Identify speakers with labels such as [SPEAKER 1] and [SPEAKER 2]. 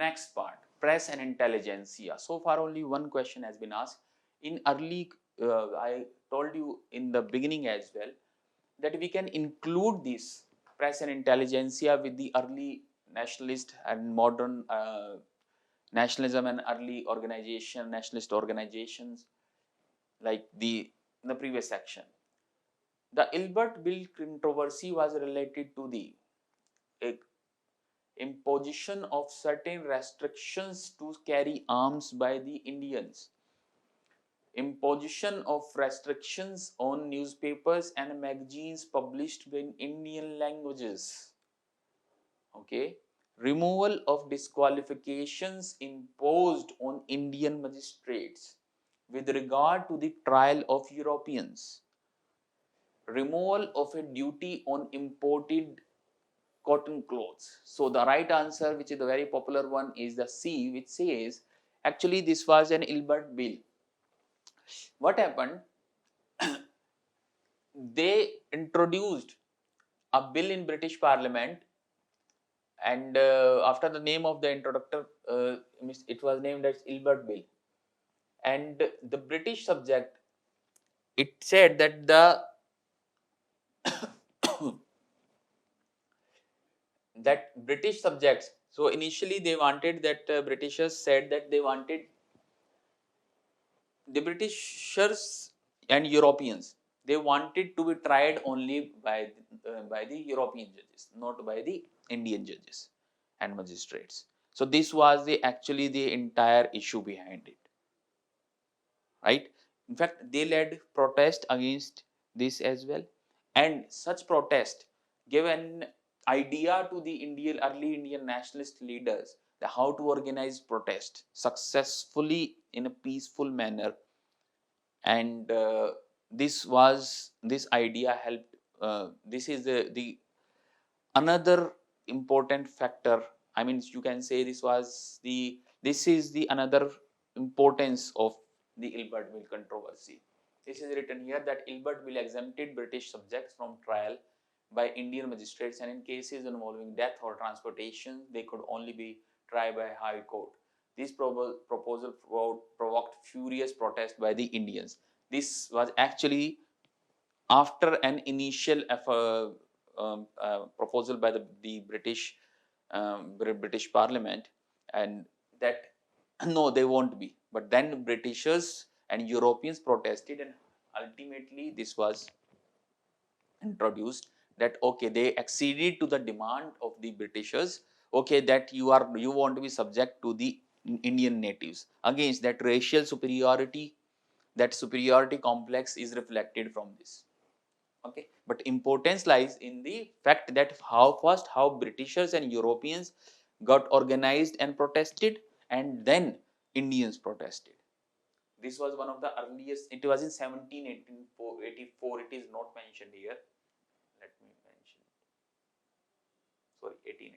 [SPEAKER 1] next part, press and intelligentsia. So far only one question has been asked. In early, I told you in the beginning as well that we can include this press and intelligentsia with the early nationalist and modern nationalism and early nationalist organizations like in the previous section. The Ilbert Bill controversy was related to the imposition of certain restrictions to carry arms by the Indians, imposition of restrictions on newspapers and magazines published in Indian languages, okay, removal of disqualifications imposed on Indian magistrates with regard to the trial of Europeans, removal of a duty on imported cotton clothes. So the right answer, which is the very popular one, is the C, which says actually this was an Ilbert Bill. What happened? They introduced a bill in British Parliament, and after the name of the introductor, it was named as Ilbert Bill. And the British subject, it said that the that British subjects. So initially they wanted that Britishers said that they wanted the Britishers and Europeans. They wanted to be tried only by the European judges, not by the Indian judges and magistrates. So this was actually the entire issue behind it, right? In fact, they led protest against this as well, and such protest gave an idea to the early Indian nationalist leaders that how to organize protest successfully in a peaceful manner. And this idea helped. This is the another important factor. I mean, you can say this is the another importance of the Ilbert Bill controversy. This is written here that Ilbert Bill exempted British subjects from trial by Indian magistrates, and in cases involving death or transportation, they could only be tried by High Court. This proposal provoked furious protest by the Indians. This was actually after an initial proposal by the British Parliament, and that no, they won't be. But then Britishers and Europeans protested, and ultimately this was introduced that okay, they acceded to the demand of the Britishers. Okay, that you want to be subject to the Indian natives. Against that racial superiority, that superiority complex is reflected from this. Okay, but importance lies in the fact that how Britishers and Europeans got organized and protested, and then Indians protested. This was one of the earliest. It was in 1784. It is not mentioned here. Let me mention. Sorry, 1884.